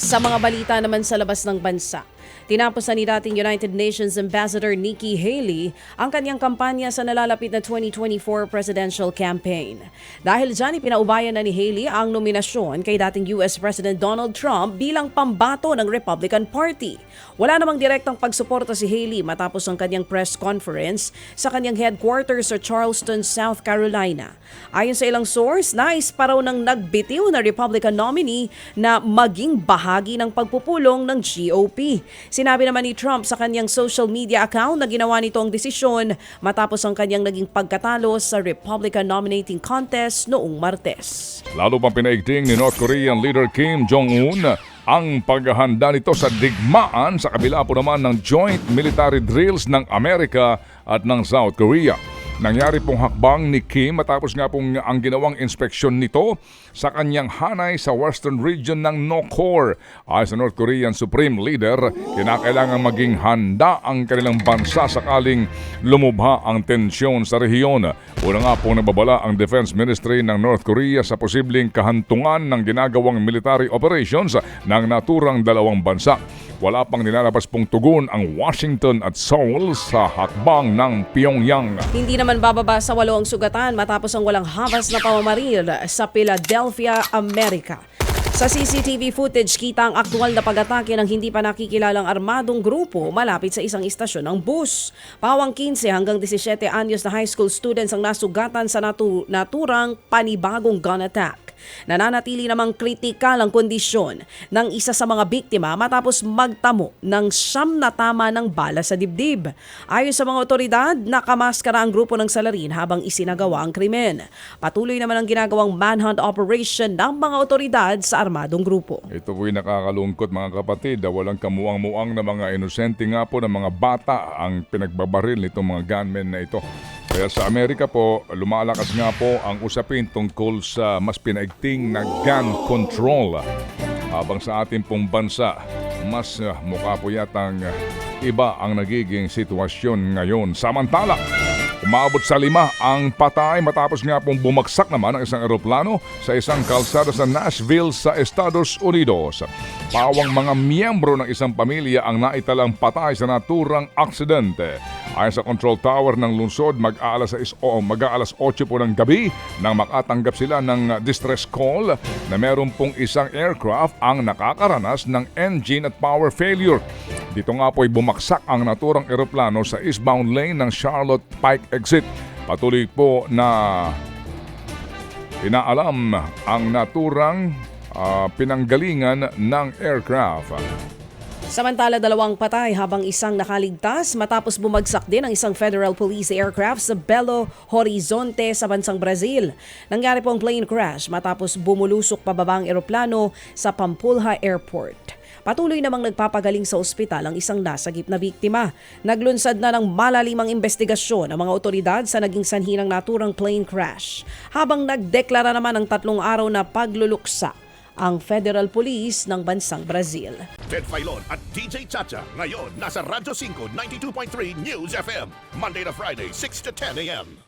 Sa mga balita naman sa labas ng bansa, tinapos na ni dating United Nations Ambassador Nikki Haley ang kanyang kampanya sa nalalapit na 2024 presidential campaign. Dahil dyan, ipinaubayan na ni Haley ang nominasyon kay dating US President Donald Trump bilang pambato ng Republican Party. Wala namang direktang pagsuporta si Haley matapos ang kanyang press conference sa kanyang headquarters sa Charleston, South Carolina. Ayon sa ilang source, nais pa raw ng nagbitiw na Republican nominee na maging bahagi ng pagpupulong ng GOP. Sinabi naman ni Trump sa kanyang social media account na ginawa nito ang desisyon matapos ang kanyang naging pagkatalo sa Republican nominating contest noong Martes. Lalo pang pinaigting ni North Korean leader Kim Jong-un ang paghahanda nito sa digmaan sa kabila po naman ng joint military drills ng Amerika at ng South Korea. Nangyari pong hakbang ni Kim matapos nga pong ang ginawang inspeksyon nito sa kanyang hanay sa western region ng Nokkor. Ayon sa North Korean Supreme Leader, kinakailangan maging handa ang kanilang bansa sakaling lumubha ang tensyon sa rehiyon. Una nga pong nababala ang Defense Ministry ng North Korea sa posibleng kahantungan ng ginagawang military operations ng naturang dalawang bansa. Wala pang nilalabas pong tugon ang Washington at Seoul sa hakbang ng Pyongyang. Hindi naman bababa sa 8 ang sugatan matapos ang walang habas na pamamaril sa Philadelphia, Amerika. Sa CCTV footage, kita ang aktual na pag-atake ng hindi pa nakikilalang armadong grupo malapit sa isang istasyon ng bus. Pawang 15 hanggang 17 anyos na high school students ang nasugatan sa naturang panibagong gun attack. Nananatili namang kritikal ang kondisyon ng isa sa mga biktima matapos magtamo ng 9 na tama ng bala sa dibdib. Ayon sa mga otoridad, nakamaskara ang grupo ng salarin habang isinagawa ang krimen. Patuloy naman ang ginagawang manhunt operation ng mga otoridad sa armadong grupo. Ito po'y nakakalungkot mga kapatid. Walang kamuang-muang na mga inosente nga po ng mga bata ang pinagbabaril nitong mga gunmen na ito. Kaya sa Amerika po, lumalakas nga po ang usapin tungkol sa mas pinaigting na gun control. Habang sa ating pong bansa, mas mukha po yatang iba ang nagiging sitwasyon ngayon. Samantala, umabot sa 5 ang patay matapos nga pong bumagsak naman ang isang eroplano sa isang kalsada sa Nashville sa Estados Unidos. Pawang mga miyembro ng isang pamilya ang naitalang patay sa naturang aksidente. Ayon sa control tower ng lungsod, mag-aalas 8 po ng gabi nang makatanggap sila ng distress call na meron pong isang aircraft ang nakakaranas ng engine at power failure. Dito nga po'y bumagsak ang naturang eroplano sa eastbound lane ng Charlotte Pike exit. Patuloy po na inaalam ang naturang pinanggalingan ng aircraft. Samantala, 2 patay habang isang nakaligtas matapos bumagsak din ang isang Federal Police aircraft sa Belo Horizonte sa bansang Brazil. Nangyari po ang plane crash matapos bumulusok pababa ang eroplano sa Pampulha Airport. Patuloy namang nagpapagaling sa ospital ang isang nasagip na biktima. Naglunsad na ng malalimang investigasyon ang mga otoridad sa naging sanhi ng naturang plane crash. Habang nagdeklara naman ng 3 araw na pagluluksa ang Federal Police ng bansang Brazil. Ted Filon at DJ Chacha ngayon nasa Radyo 5 92.3 News FM Monday to Friday 6 to 10 a.m.